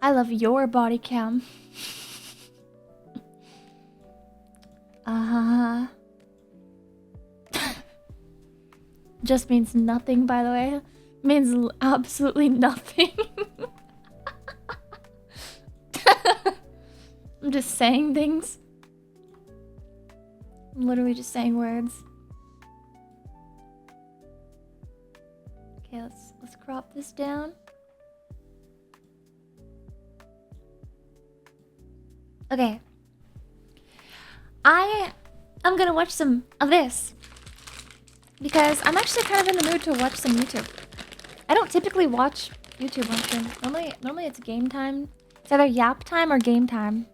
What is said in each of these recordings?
I love your body cam. Just means nothing, by the way. Means absolutely nothing. I'm just saying things. I'm literally just saying words. Okay, let's crop this down. Okay. I'm gonna watch some of this because I'm actually kind of in the mood to watch some YouTube. I don't typically watch YouTube on stream. Normally it's game time. It's either yap time or game time.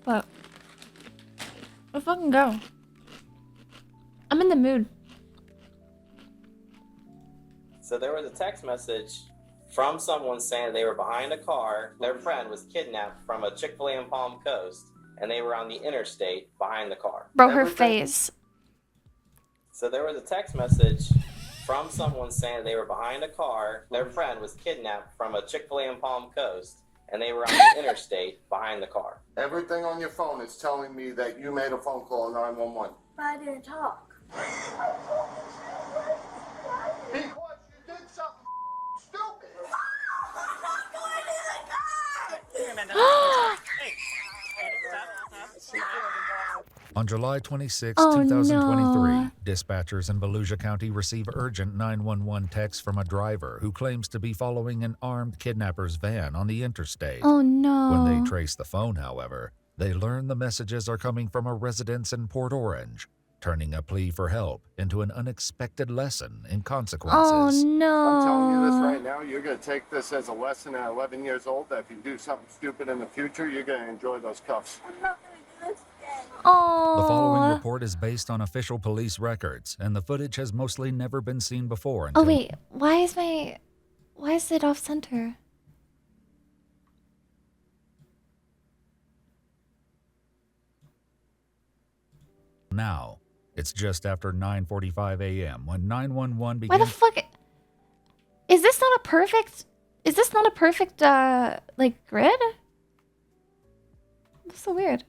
But let's fucking go. I'm in the mood. So there was a text message from someone saying they were behind a car. Their friend was kidnapped from a Chick-fil-A in Palm Coast, and they were on the interstate behind the car. Bro, her face. So there was a text message from someone saying they were behind a car. Their friend was kidnapped from a Chick-fil-A in Palm Coast, and they were on the interstate behind the car. Everything on your phone is telling me that you made a phone call 911. But I didn't talk. Because you did something stupid. On July 26, Oh, 2023, no. dispatchers in Volusia County receive urgent 911 text from a driver who claims to be following an armed kidnapper's van on the interstate. Oh no. When they trace the phone, however, they learn the messages are coming from a residence in Port Orange, turning a plea for help into an unexpected lesson in consequences. Oh no. I'm telling you this right now. You're going to take this as a lesson at 11 years old that if you do something stupid in the future, you're going to enjoy those cuffs. I'm not going to do this again. Oh. The following report is based on official police records, and the footage has mostly never been seen before until Oh wait, why is it off center? now. It's just after 9:45 a.m. when 911 Why begins. the fuck? Is this not a perfect? Is this not a perfect like grid? That's so weird.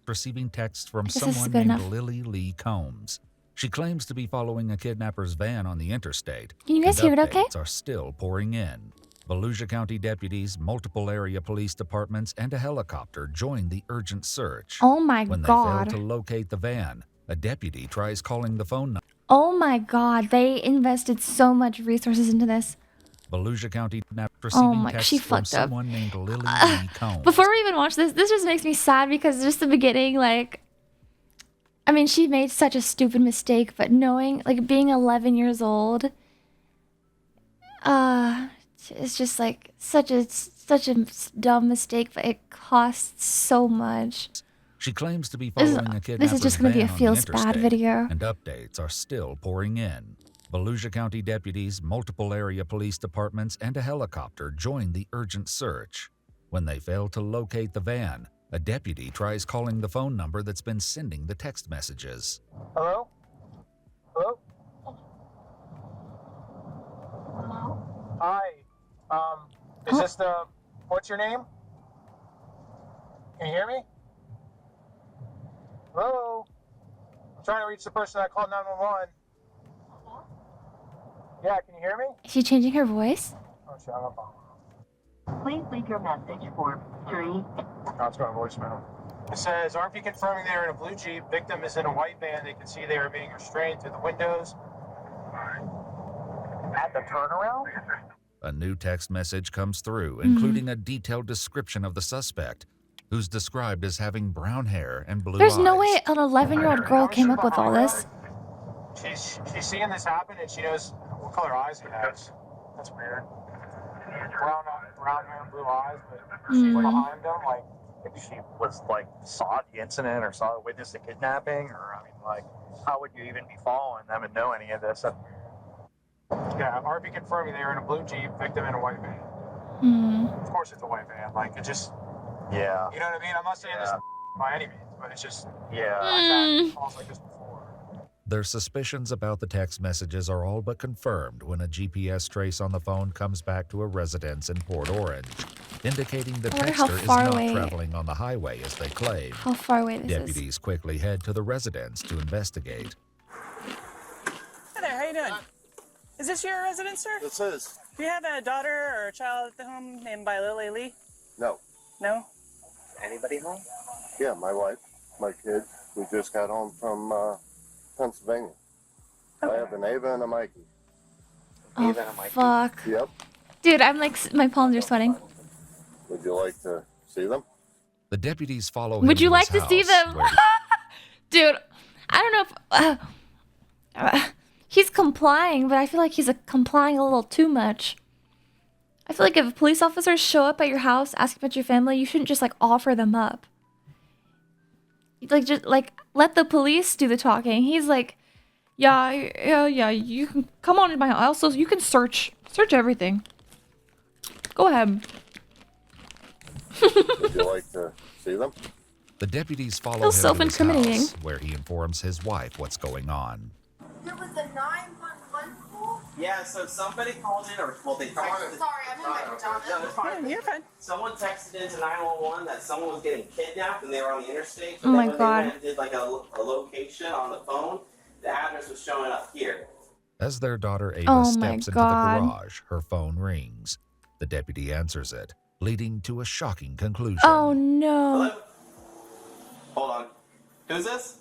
Receiving texts from guess this is someone good named enough. Lily Lee Combs. She claims to be following a kidnapper's van on the interstate. Can you guys and hear it okay? updates are still pouring in. Volusia County deputies, multiple area police departments, and a helicopter join the urgent search. Oh my When they god. fail to locate the van, a deputy tries calling the phone number. Oh my god. They invested so much resources into this. Volusia County receiving my- texts she from fucked up. someone named Lily Lee Combs. Before we even watch this just makes me sad because just the beginning, like, I mean, she made such a stupid mistake, but knowing, like, being 11 years old, it's just like such a dumb mistake, but it costs so much. She claims to be This is- following a this kidnapper's is just gonna be a van on the feels bad interstate, video. and updates are still pouring in. Volusia County deputies, multiple area police departments, and a helicopter join the urgent search. When they fail to locate the van, a deputy tries calling the phone number that's been sending the text messages. Hello? Hello? Hello? Hi. Is this the... What's your name? Can you hear me? Hello? I'm trying to reach the person that called 911. Hello? Yeah, can you hear me? Is she changing her voice? Oh, shit, I'm up. Please leave your message for 3. No, it's going to voicemail. It says, RP confirming they are in a blue Jeep. Victim is in a white van. They can see they are being restrained through the windows. At the turnaround? A new text message comes through, including a detailed description of the suspect, who's described as having brown hair and blue There's eyes. no way an 11-year-old girl came up with all this. She's seeing this happen, and she knows what color eyes he has. That's weird. Brown hair and blue eyes, but she's behind him. Like, If she was like saw the incident or saw witnessed the kidnapping, or I mean, like, how would you even be following them and know any of this? yeah, RP confirming they are in a blue Jeep, victim in a white van. Of course, it's a white van. Like, it just, Yeah, you know what I mean? I'm not saying this by any means, but it's just, yeah. I've had calls like this before. Their suspicions about the text messages are all but confirmed when a GPS trace on the phone comes back to a residence in Port Orange, indicating the I wonder how texter is far not away- traveling on the highway as they claim. How far away this is. Deputies quickly head to the residence to investigate. Hi there, how you doing? Is this your residence, sir? This is. Do you have a daughter or a child at the home named by Lily Lee? No. No? Anybody home? Yeah, my wife, my kids. We just got home from Pennsylvania. I have an Ava and a Mikey. Oh, Even a Mikey. fuck. Yep. Dude, I'm like, my palms are sweating. Would you like to see them? The deputies follow him Would you to like his to see house, them? where Dude, I don't know if... he's complying, but I feel like he's complying a little too much. I feel like if police officers show up at your house asking about your family, you shouldn't just, like, offer them up. Like, just, like, let the police do the talking. He's like, yeah, you can come on in my house. Also, you can search everything. Go ahead. Would you like to see them? the deputies follow him Feels to his self-incriminating. house, where he informs his wife what's going on. There was a 911 call? Yeah, so somebody called in, or well, they texted. Sorry, I'm in McDonald's. No, it's fine. You're fine. Someone texted into 911 that someone was getting kidnapped and they were on the interstate. Oh my then when God. They went and did like a location on the phone, the address was showing up here. As their daughter Ava Oh my steps into God. the garage, her phone rings. The deputy answers it, leading to a shocking conclusion. Oh no. Hello? Hold on. Who's this?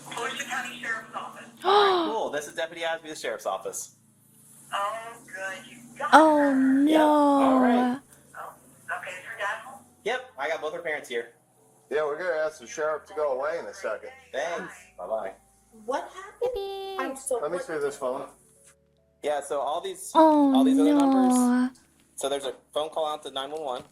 Volusia County Sheriff's Office. Cool. This is Deputy Asby, the Sheriff's Office. Oh, good. You got Oh her. no. All right. Oh, okay. Is her dad home? Yep, I got both her parents here. Yeah, we're gonna ask the sheriff to go away in a second. Thanks. Bye-bye. What happened? I'm so. Let me see this phone. Yeah, so all these Oh other no. numbers. So there's a phone call out to 911.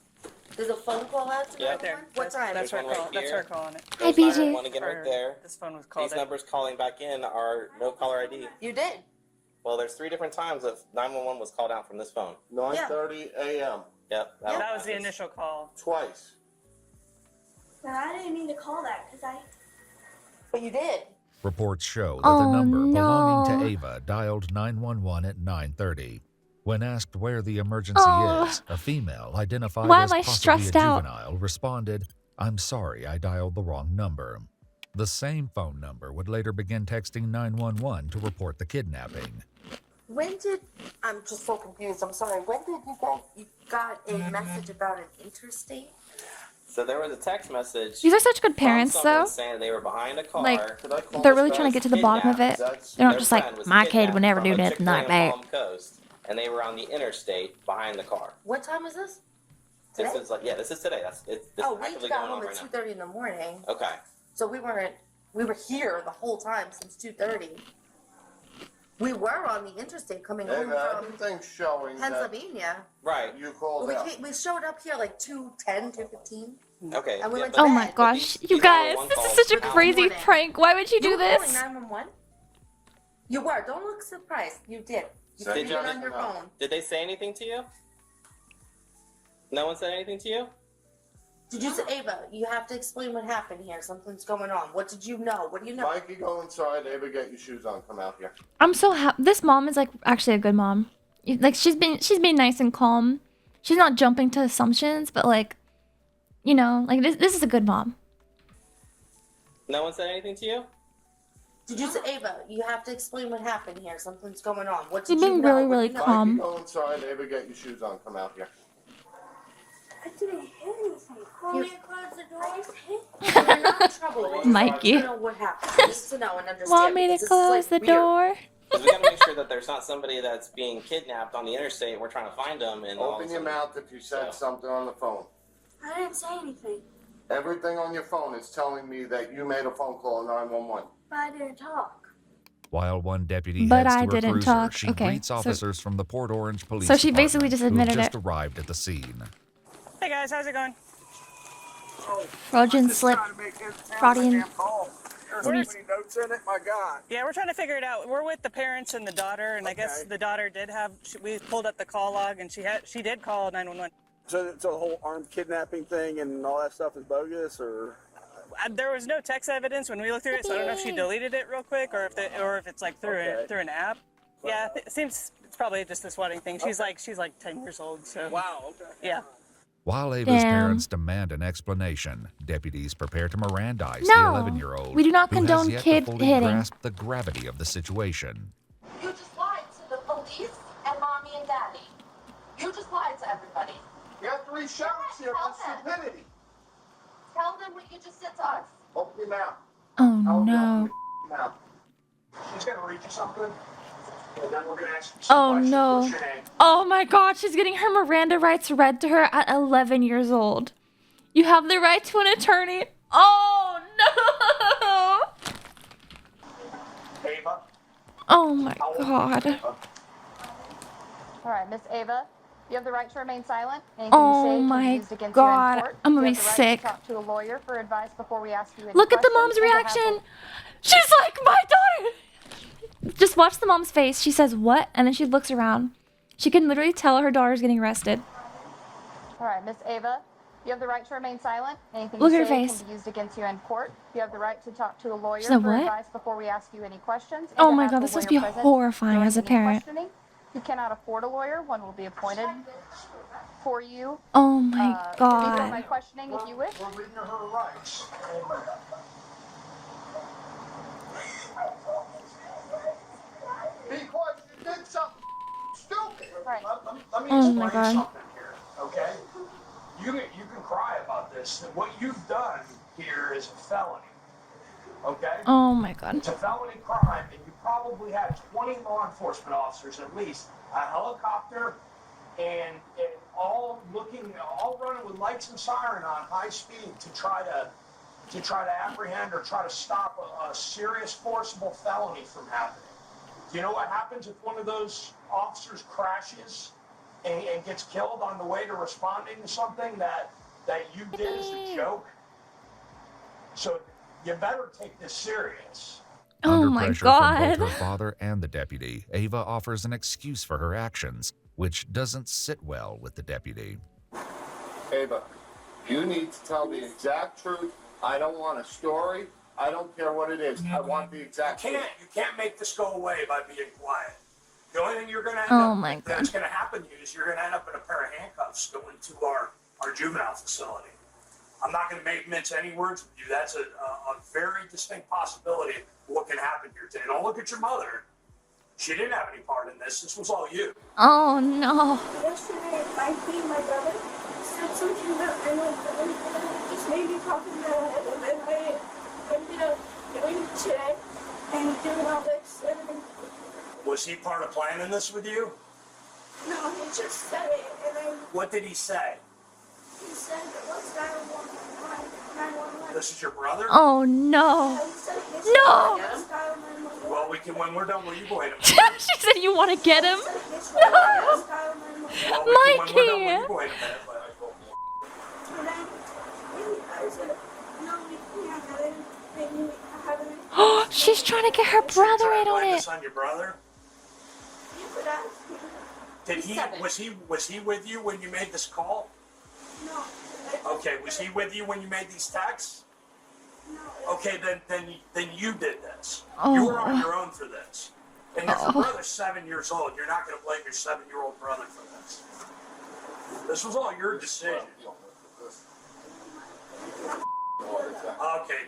There's a phone call out to Yeah. Right there. What time? That's her There's one call. right That's here. her calling it. Hi, There's BJ. 911 again right there. This phone was called These in. numbers calling back in are no caller ID. You did. Well, there's 3 different times that 911 was called out from this phone. 9:30 a.m. Yep. That was the initial call. Twice. But I didn't mean to call that because I. But you did. Reports show that Oh, the number belonging no. to Ava dialed 911 at 9:30. When asked where the emergency Oh. is, a female identified Why as am I possibly stressed a out? juvenile responded, "I'm sorry, I dialed the wrong number." The same phone number would later begin texting 911 to report the kidnapping. When did I'm just so confused. I'm sorry. When did you got a message about an interstate? So there was a text message. These are such good from parents, someone though. saying they were behind a car. Like, Could I call they're this really back? trying to get to the bottom of it. That's- They're not Their just friend like, was my kid kidnapped would never from do a nothing Chick-fil-A like on that. Palm Coast, and they were on the interstate behind the car. What time is this? This Today? is like, yeah, this is today. This Oh, is we actively got going on home right at now. 2:30 in the morning, Okay. so we were here the whole time since 2:30. We were on the interstate coming home Ava, from everything's showing that Pennsylvania. Right. you called We, out. we showed up here like 2:10, 2:15. Okay. And we yeah, went but- to Oh bed. my gosh, these- you these guys, 911 this is calls such a were out. crazy Morning. prank. Why would you do were this? calling 911? You were. Don't look surprised. You did. You Did did you it on your know? phone. Did they say anything to you? No one said anything to you? Did you say, Ava, you have to explain what happened here. Something's going on. What did you know? What do you know? Mikey, go inside. Ava, get your shoes on. Come out here. I'm so happy. This mom is like actually a good mom. Like she's been nice and calm. She's not jumping to assumptions, but like, you know, like this is a good mom. No one said anything to you? Did you say, Ava, you have to explain what happened here. Something's going on. What She's did you being know? really, What do really you know? calm. Mikey, go inside. Ava, get your shoes on. Come out here. I didn't hit anything. Want me to close the door? You're not in trouble. We just Mikey. want to know what happened. We need to know and understand. Want me to because this is, close the like, weird. door? Because we gotta make sure that there's not somebody that's being kidnapped on the interstate. We're trying to find them, and all of Open a your sudden- mouth if you said something on the phone. I didn't say anything, Everything on your phone is telling me that you made a phone call 911. but I didn't talk. While one deputy But heads I to her didn't cruiser, talk. she Okay, greets so- officers from the Port Orange Police So she basically Department just who have admitted just it. arrived at the scene. Hey guys, how's it going? Trojan slip. Fraudian. There's so many notes in it, my God. Yeah, we're trying to figure it out. We're with the parents and the daughter, and I guess the daughter did have. We pulled up the call log, and she did call 911. So the whole armed kidnapping thing and all that stuff is bogus, or there was no text evidence when we looked through it, so I don't know if she deleted it real quick or if it's like through an app. Yeah, it seems it's probably just this wedding thing. She's like 10 years old, so. Wow. Okay. Yeah. While Ava's Damn. parents demand an explanation, deputies prepare to Mirandize No, the 11-year-old we do not who has condone yet kid to fully hitting. grasp the gravity of the situation. You just lied to the police and mommy and daddy. You just lied to everybody. You have 3 sheriffs here. That's stupidity. Tell them what you just said to us. Open your mouth. Oh no. Mouth. She's gonna read you something, and then we're gonna ask you Oh some questions. no. What's your name? Oh my god, she's getting her Miranda rights read to her at 11 years old. You have the right to an attorney. Oh no. Ava. Oh my god. All right, Miss Ava, you have the right to remain silent. Anything Oh you say can my be used against God, you in court. I'm gonna You be have the right sick. to talk to a lawyer for advice before we ask you any Look at the questions, mom's and to have reaction. She's like, my daughter. Just watch the mom's face. She says, what? And then she looks around. She can literally tell her daughter's getting arrested. All right, Miss Ava, you have the right to remain silent. Anything Look you at her say face. can be used against you in court. You have the right to talk to a lawyer said, for what? advice before we ask you any questions. and Oh to my have god, the this must lawyer be present horrifying during as a any parent. questioning. If you cannot afford a lawyer, one will be appointed for you. Oh my Before god. my questioning, if you wish. We're reading her rights. Be quiet. You did something stupid. Right. Let me Oh my explain God. something here, okay? You can cry about this. What you've done here is a felony, okay? Oh my god. It's a felony crime, and you probably had 20 law enforcement officers at least, a helicopter, and all running with lights and siren on high speed to try to apprehend or try to stop a serious forcible felony from happening. Do you know what happens if one of those officers crashes and gets killed on the way to responding to something that you did as a joke? So you better take this serious. Oh Under my pressure from both god. her father and the deputy, Ava offers an excuse for her actions, which doesn't sit well with the deputy. Ava, you need to tell the exact truth. I don't want a story. I don't care what it is. I want the exact truth. You can't make this go away by being quiet. The only thing you're gonna Oh my that's god. gonna happen to you is you're gonna end up in a pair of handcuffs going to our juvenile facility. I'm not gonna mince any words with you. That's a very distinct possibility of what can happen here today. Don't look at your mother. She didn't have any part in this. This was all you. Oh no. Yesterday, my brother said something about my little brother, and it just made me pop in the head, and then I ended up going today and doing all this, and Was he part of planning this with you? no, he just said it, and then What did he say? he said, let's dial 911. This is your brother? Oh no. He said, No. let's dial 911. Well, when we're done, will you go ahead and She said you want to get him? Let's No. dial 911. Well, when we're done, will Mikey. you go ahead and And then I said, no, we can't have it. I haven't. Oh, she's trying to get her brother in on blame it. this on your brother? You could ask him. Was he with you when you made this call? No. Okay, was he with you when you made these texts? No. Okay, then you did this. Oh. You were on your own for this. And if your Oh. brother's 7 years old, you're not going to blame your 7-year-old brother for this. This was all your decision. Okay.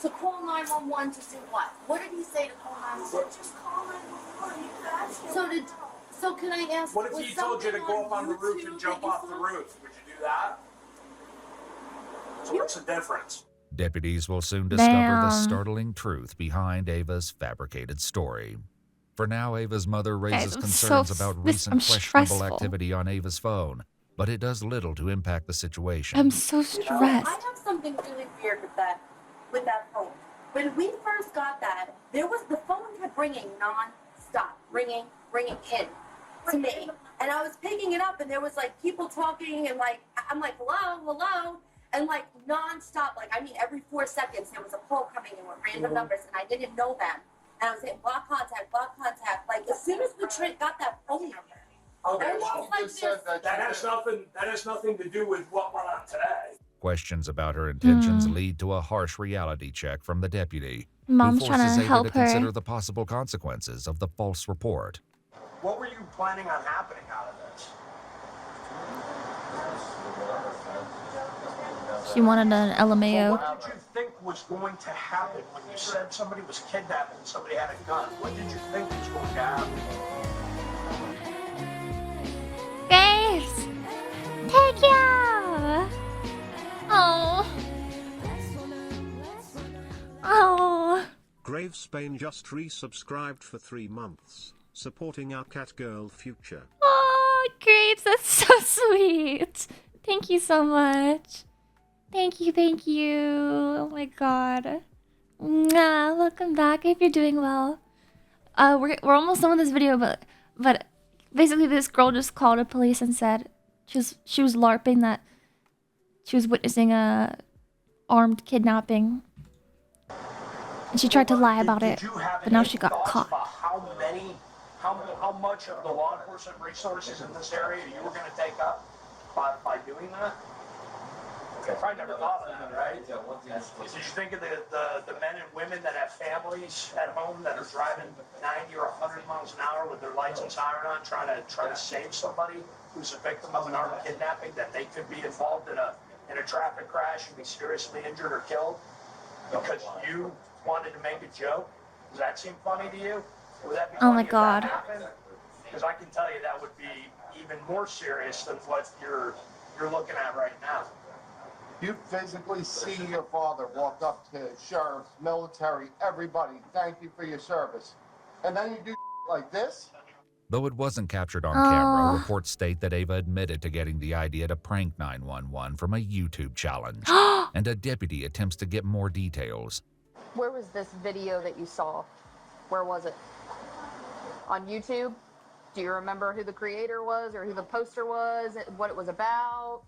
To call 911 to do what? What did he say to call 911? Just call 911. You could ask him. So can I ask? What if was he told you to something go up on the roof YouTube and jump that you off the saw? roof? Would you do that? So what's the difference? Deputies will soon discover the Damn. startling truth behind Ava's fabricated story. For now, Ava's mother raises I'm concerns so- about this- recent I'm questionable stressful. activity on Ava's phone, but it does little to impact the situation. I'm so I stressed. have something really weird with that phone. When we first got that, the phone kept ringing non-stop, ringing in to me, and I was picking it up, and there was like people talking, and like I'm like hello, and like non-stop, like I mean every 4 seconds there was a call coming in with random numbers, and I didn't know them, and I was saying block contact. Like as soon as we got that phone number. Okay, Everyone's well, like this. that has nothing to do with what went on today. Questions about her intentions lead to a harsh reality check from the deputy, Mom's who trying forces to Ava help to consider her. the possible consequences of the false report. What were you planning on happening out of this? She wanted an So LMAO. what did you think was going to happen when you said somebody was kidnapped and somebody had a gun? What did you think was going to happen? Graves! Take you! Oh. Oh. Graves Spain just resubscribed for 3 months, supporting our cat girl future. Oh, Graves, that's so sweet. Thank you so much. Thank you, thank you. Oh my god. Mwah, welcome back. I hope you're doing well. We're almost done with this video, but basically this girl just called the police and said she was LARPing that she was witnessing a armed kidnapping. And she tried to lie about it, but now she got caught. How much of the law enforcement resources in this area you were going to take up by doing that? I probably never thought of that, right? Did you think of the men and women that have families at home that are driving 90 or 100 miles an hour with their lights and siren on, trying to save somebody who's a victim of an armed kidnapping, that they could be involved in a traffic crash and be seriously injured or killed because you wanted to make a joke? Does that seem funny to you? Would that be Oh my funny if that god. happened? Because I can tell you that would be even more serious than what you're looking at right now. You physically see your father walk up to sheriffs, military, everybody, thank you for your service. And then you do like this? Though it wasn't captured on camera, reports state that Ava admitted to getting the idea to prank 911 from a YouTube challenge, and a deputy attempts to get more details. Where was this video that you saw? Where was it? On YouTube? Do you remember who the creator was or who the poster was? What it was about?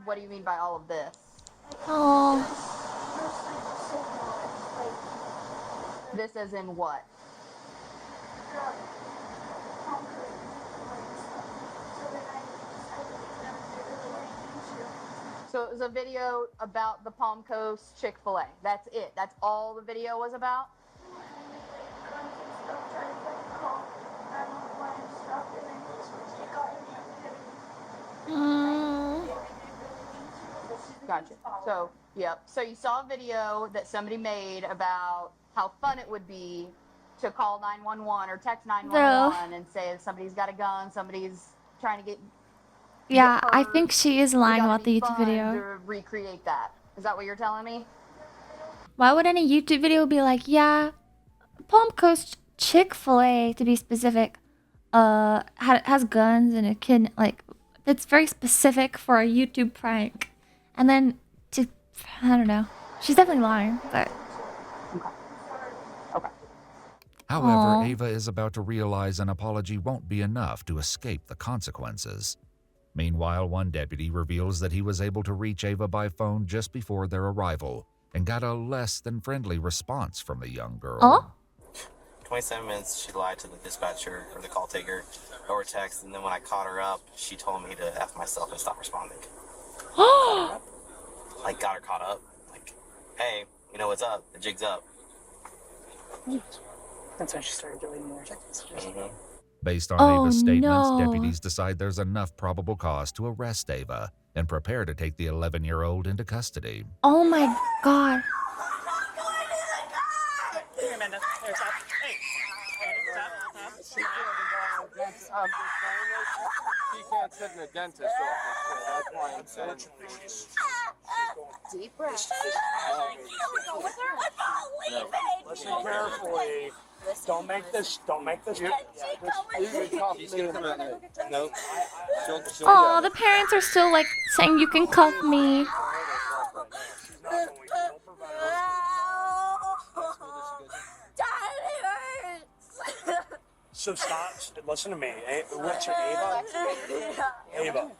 What do you mean by all of this? Oh. This as in what? So it was a video about the Palm Coast Chick-fil-A. That's it. That's all the video was about? Gotcha. So, yep. So you saw a video that somebody made about how fun it would be to call 911 or text 911 and say if somebody's got a gun, somebody's trying to get Yeah, hurt, I think she is lying about the YouTube fun video. to recreate that. Is that what you're telling me? Why would any YouTube video be like, yeah, Palm Coast Chick-fil-A, to be specific, has guns and a kid, like, it's very specific for a YouTube prank. And then I don't know. She's definitely lying, but... However, Ava is about to realize an apology won't be enough to escape the consequences. Meanwhile, one deputy reveals that he was able to reach Ava by phone just before their arrival and got a less than friendly response from the young girl. Oh? 27 minutes, she lied to the dispatcher or the call taker over text, and then when I caught her up, she told me to F myself and stop responding. Like, got her caught up. Like, hey, you know what's up? The jig's up. That's when she started deleting more text messages. Based on Ava's statements, deputies decide there's enough probable cause to arrest Ava and prepare to take the 11-year-old into custody. Oh my god. Here, Amanda. Here, stop. Hey. Stop. She can't sit in a dentist's office, so that's why I'm saying. Deep breath. Listen carefully. Don't make this. She's gonna come out there. Nope. Oh, the parents are still like saying you can cuff me. So stop. Listen to me. What's your Ava? Ava.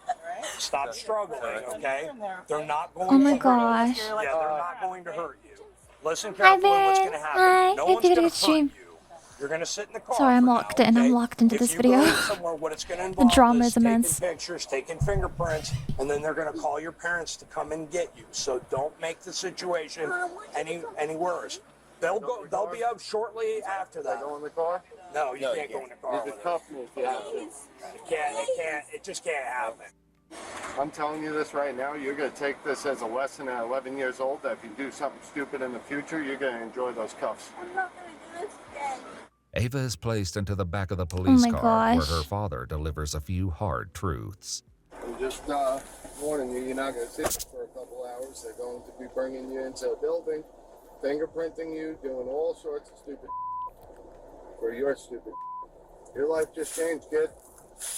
Stop struggling, okay? They're not going Oh my to gosh. hurt you. Yeah, they're not going to hurt you. Listen Hi, carefully what's Ben. going to happen. Hi. No Happy one's to going to stream. hurt you. You're gonna sit in the car. Sorry, I'm for locked now, in. I'm okay? locked into If this you video. go somewhere, what it's gonna The involve drama is is immense. taking pictures, taking fingerprints, and then they're gonna call your parents to come and get you. So don't make the situation any worse. They'll be up shortly after that. Go in the car? No, you can't go in the car. You can cuff me if you have to. It just can't happen. I'm telling you this right now, you're going to take this as a lesson at 11 years old, that if you do something stupid in the future, you're going to enjoy those cuffs. I'm not going to do this again. Ava is placed into the back of the police my car where gosh. her father delivers a few hard truths. I'm just warning you, you're not going to sit for a couple hours. They're going to be bringing you into a building, fingerprinting you, doing all sorts of stupid for your stupid. Your life just changed, kid.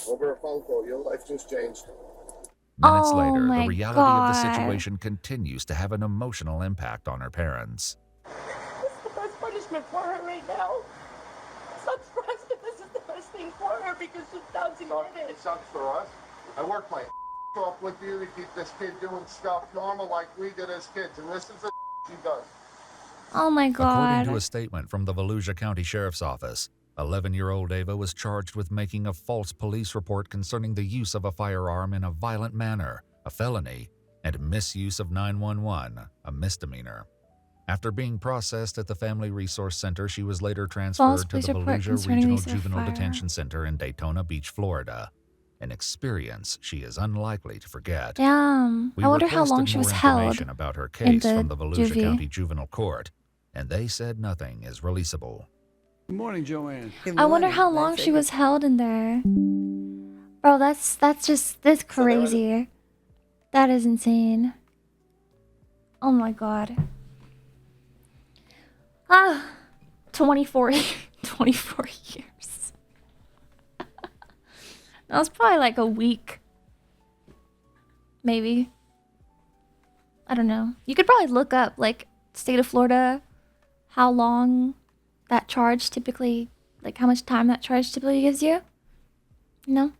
Over a phone call, your life just changed. Minutes Oh later, my the reality of the God. situation continues to have an emotional impact on her parents. This is the best punishment for her right now. Stop stressing. This is the best thing for her because she doesn't get it. It sucks for us. I work my off with you to keep this kid doing stuff normal like we did as kids, and this is the she does. Oh my According to God. a statement from the Volusia County Sheriff's Office, 11-year-old Ava was charged with making a false police report concerning the use of a firearm in a violent manner, a felony, and misuse of 911, a misdemeanor. After being processed at the Family Resource Center, she was later False transferred to police the report Volusia concerning Regional use of a Juvenile firearm. Detention Center in Daytona Beach, Florida, an experience she is unlikely to forget. Damn. We I wonder how requested long she more was held information about her in case the from the Volusia juvie. County Juvenile Court, and they said nothing is releasable. Good morning, Joanne. I wonder how long she was held in there. Bro, that's crazy. That is insane. Oh my God. 24 years. That was probably like a week. Maybe. I don't know. You could probably look up, like, state of Florida, how long that charge typically, like how much time that charge typically gives you. You know?